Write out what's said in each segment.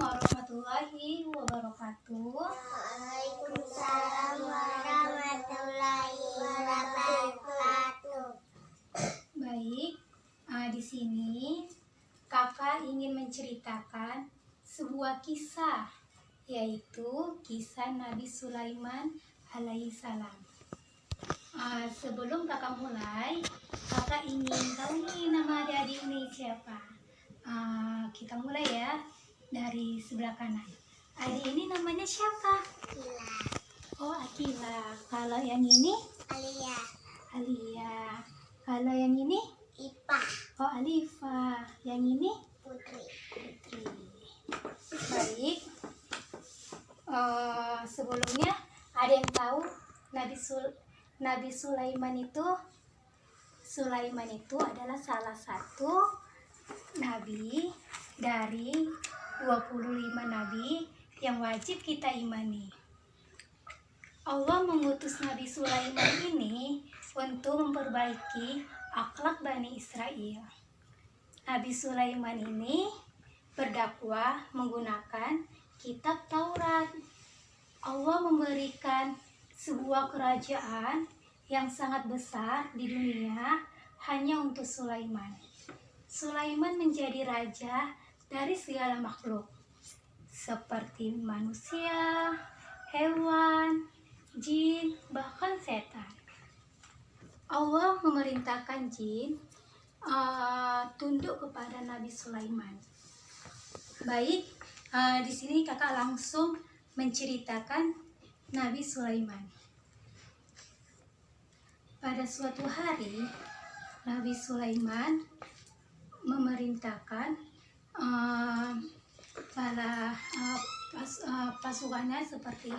warahmatullahi wabarakatuh. Waalaikumsalam warahmatullahi wabarakatuh. Baik, di sini kakak ingin menceritakan sebuah kisah, yaitu kisah Nabi Sulaiman alaihissalam. Sebelum kakak mulai, kakak ingin tahu nih nama adik-adik ini siapa. Kita mulai ya dari sebelah kanan. Adik ini namanya siapa? Akila. Oh, Akila. Kalau yang ini? Alia. Alia. Kalau yang ini? Ipa. Oh, Alifa. Yang ini? Putri. Putri. Baik. Sebelumnya ada yang tahu Nabi Sulaiman itu adalah salah satu nabi dari 25 nabi yang wajib kita imani. Allah mengutus Nabi Sulaiman ini untuk memperbaiki akhlak Bani Israel. Nabi Sulaiman ini berdakwah menggunakan kitab Taurat. Allah memberikan sebuah kerajaan yang sangat besar di dunia hanya untuk Sulaiman. Sulaiman menjadi raja dari segala makhluk, seperti manusia, hewan, jin, bahkan setan. Allah memerintahkan jin tunduk kepada Nabi Sulaiman. Baik, di sini kakak langsung menceritakan Nabi Sulaiman. Pada suatu hari, Nabi Sulaiman memerintahkan pasukannya seperti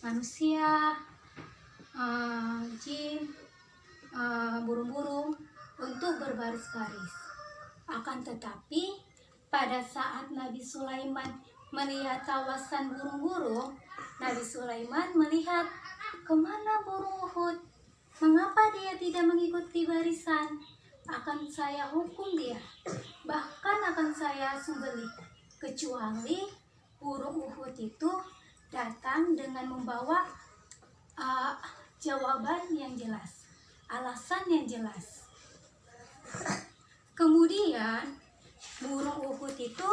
manusia, jin, burung-burung untuk berbaris-baris. Akan tetapi pada saat Nabi Sulaiman melihat kawasan burung-burung, Nabi Sulaiman melihat kemana burung Uhud. Mengapa dia tidak mengikuti barisan? Akan saya hukum dia, bahkan akan saya sembelih, kecuali burung Uhud itu datang dengan membawa jawaban yang jelas, alasan yang jelas. Kemudian burung Uhud itu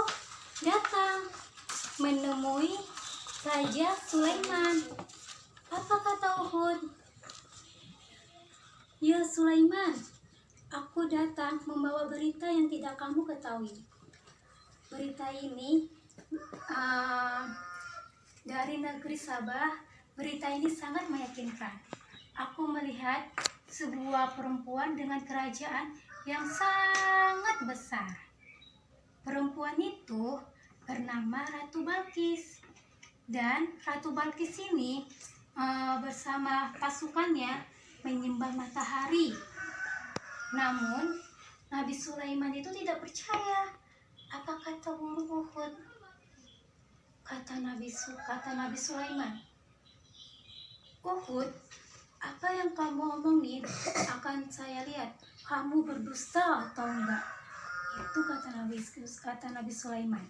datang menemui Raja Sulaiman. Apa kata Uhud? Ya Sulaiman, aku datang membawa berita yang tidak kamu ketahui. Berita ini dari negeri Sabah. Berita ini sangat meyakinkan. Aku melihat sebuah perempuan dengan kerajaan yang sangat besar. Perempuan itu bernama Ratu Balkis. Dan Ratu Balkis ini bersama pasukannya menyembah matahari. Namun Nabi Sulaiman itu tidak percaya. Apa kata burung Uhud? Kata Nabi Sulaiman, Uhud, apa yang kamu omongin akan saya lihat kamu berdusta atau enggak. Itu kata Nabi Sulaiman.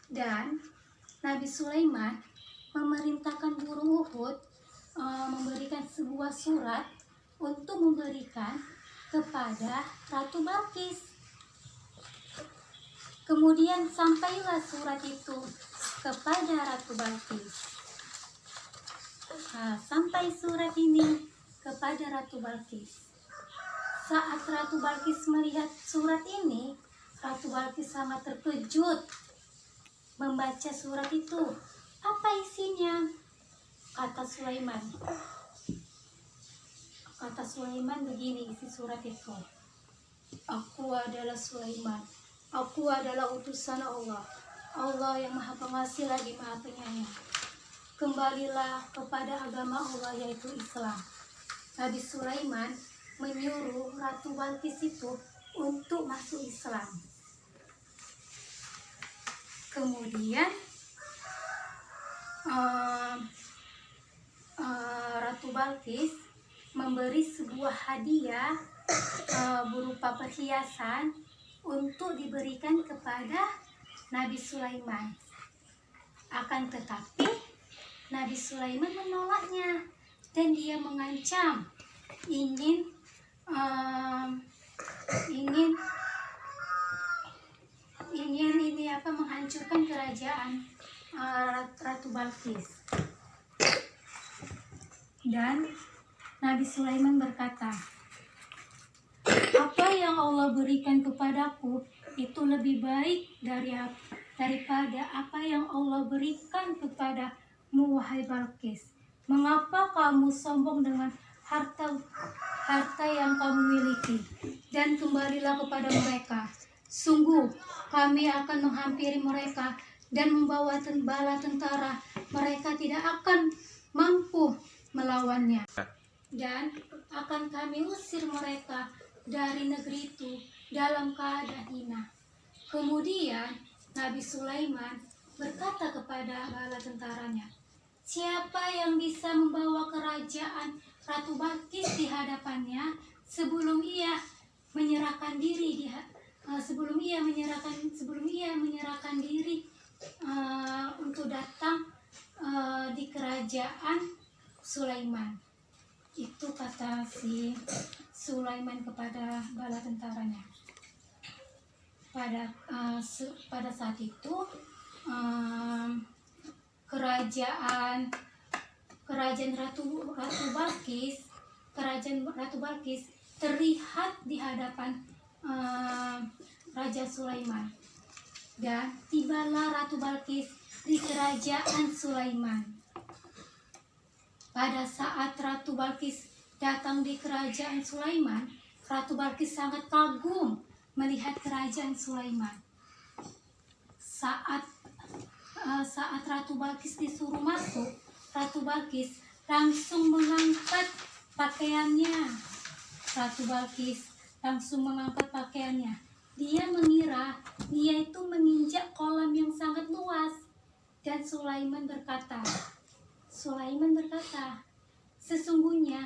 Dan Nabi Sulaiman memerintahkan burung Uhud memberikan sebuah surat untuk memberikan kepada Ratu Balkis. Kemudian sampailah surat itu kepada Ratu Balkis. Sampai surat ini kepada Ratu Balkis. Saat Ratu Balkis melihat surat ini, Ratu Balkis sangat terkejut membaca surat itu. Apa isinya? Kata Sulaiman begini isi surat itu. Aku adalah Sulaiman. Aku adalah utusan Allah. Allah yang Maha Pengasih lagi Maha Penyayang. Kembalilah kepada agama Allah, yaitu Islam. Nabi Sulaiman menyuruh Ratu Balkis itu untuk masuk Islam. Kemudian Ratu Balkis memberi sebuah hadiah berupa perhiasan untuk diberikan kepada Nabi Sulaiman. Akan tetapi Nabi Sulaiman menolaknya dan dia mengancam ingin menghancurkan kerajaan Ratu Balkis. Dan Nabi Sulaiman berkata, apa yang Allah berikan kepadaku itu lebih baik daripada apa yang Allah berikan kepadamu, wahai Balkis. Mengapa kamu sombong dengan harta yang kamu miliki? Dan kembalilah kepada mereka. Sungguh kami akan menghampiri mereka dan membawa bala tentara. Mereka tidak akan mampu melawannya. Dan akan kami usir mereka dari negeri itu dalam keadaan hina. Kemudian Nabi Sulaiman berkata kepada bala tentaranya, siapa yang bisa membawa kerajaan Ratu Balkis di hadapannya sebelum ia menyerahkan diri untuk datang di kerajaan Sulaiman. Itu kata si Sulaiman kepada bala tentaranya. Pada saat itu kerajaan Ratu Balkis terlihat di hadapan Raja Sulaiman. Dan tibalah Ratu Balkis di kerajaan Sulaiman. Pada saat Ratu Balkis datang di kerajaan Sulaiman, Ratu Balkis sangat kagum melihat kerajaan Sulaiman. Saat Ratu Balkis disuruh masuk, Ratu Balkis langsung mengangkat pakaiannya. Dia mengira dia itu menginjak kolam yang sangat luas. Dan Sulaiman berkata, sesungguhnya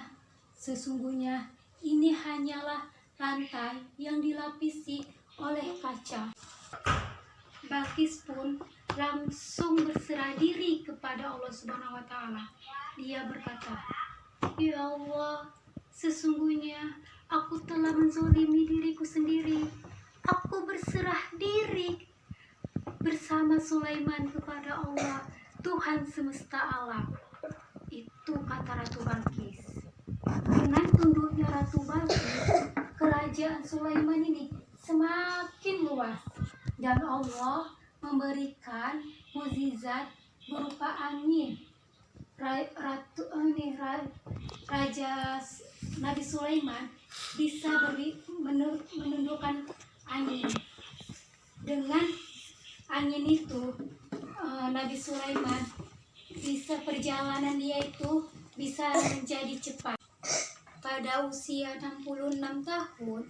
ini hanyalah lantai yang dilapisi oleh kaca. Balkis pun langsung berserah diri kepada Allah Subhanahu wa Ta'ala. Dia berkata, ya Allah, sesungguhnya aku telah menzolimi diriku sendiri. Aku berserah diri bersama Sulaiman kepada Allah, Tuhan semesta alam. Itu kata Ratu Balkis. Dengan tunduknya Ratu Balkis, kerajaan Sulaiman ini semakin luas. Dan Allah memberikan mukjizat berupa angin. Raja Nabi Sulaiman bisa menundukkan angin. Dengan angin itu Nabi Sulaiman perjalanan dia itu bisa menjadi cepat. Pada usia 66 tahun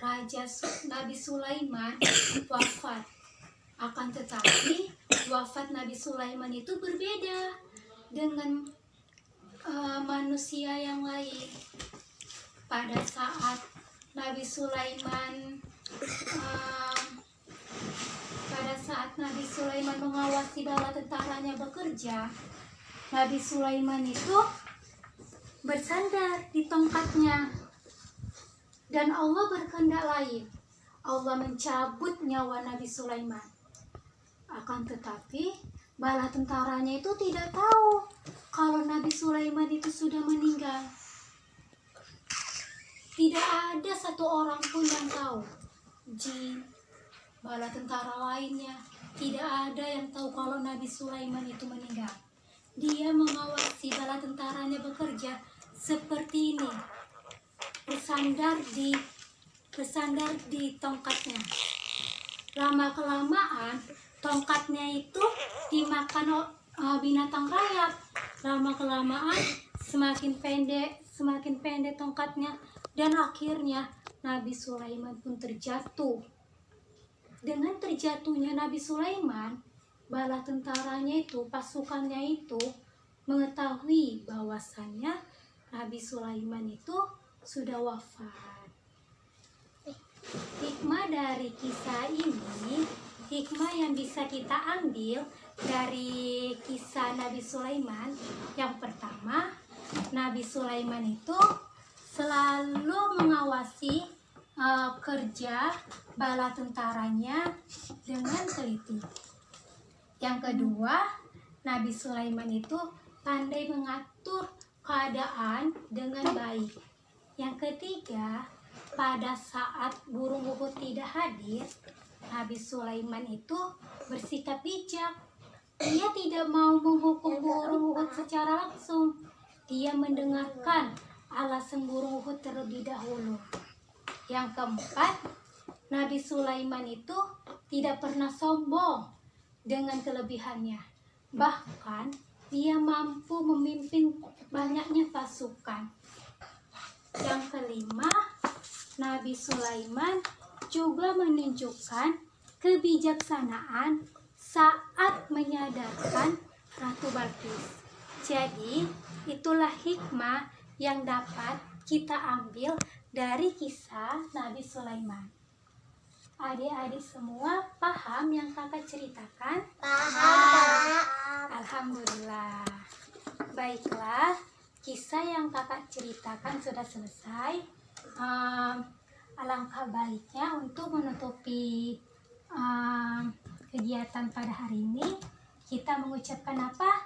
Raja Nabi Sulaiman wafat. Akan tetapi wafat Nabi Sulaiman itu berbeda dengan manusia yang lain. Pada saat Nabi Sulaiman mengawasi bala tentaranya bekerja, Nabi Sulaiman itu bersandar di tongkatnya. Dan Allah berkehendak lain. Allah mencabut nyawa Nabi Sulaiman. Akan tetapi bala tentaranya itu tidak tahu kalau Nabi Sulaiman itu sudah meninggal. Tidak ada satu orang pun yang tahu. Jin, bala tentara lainnya, tidak ada yang tahu kalau Nabi Sulaiman itu meninggal. Dia mengawasi bala tentaranya bekerja seperti ini, bersandar di tongkatnya. Lama-kelamaan tongkatnya itu dimakan binatang rayap. Lama-kelamaan semakin pendek tongkatnya, dan akhirnya Nabi Sulaiman pun terjatuh. Dengan terjatuhnya Nabi Sulaiman, bala tentaranya itu, pasukannya itu mengetahui bahwasannya Nabi Sulaiman itu sudah wafat. Hikmah dari kisah ini, hikmah yang bisa kita ambil dari kisah Nabi Sulaiman. Yang pertama, Nabi Sulaiman itu selalu mengawasi kerja bala tentaranya dengan teliti. Yang kedua, Nabi Sulaiman itu pandai mengatur keadaan dengan baik. Yang ketiga, pada saat burung Uhud tidak hadir, Nabi Sulaiman itu bersikap bijak. Dia tidak mau menghukum burung Uhud secara langsung. Dia mendengarkan alasan burung Uhud terlebih dahulu. Yang keempat, Nabi Sulaiman itu tidak pernah sombong dengan kelebihannya. Bahkan dia mampu memimpin banyaknya pasukan. Yang kelima, Nabi Sulaiman juga menunjukkan kebijaksanaan saat menyadarkan Ratu Balqis. Jadi, itulah hikmah yang dapat kita ambil dari kisah Nabi Sulaiman. Adik-adik semua paham yang kakak ceritakan? Paham. Alhamdulillah. Baiklah, kisah yang kakak ceritakan sudah selesai. Alangkah baiknya untuk menutupi kegiatan pada hari ini, kita mengucapkan apa?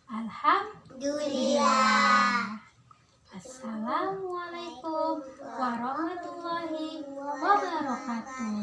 Alhamdulillah. Assalamualaikum warahmatullahi wabarakatuh.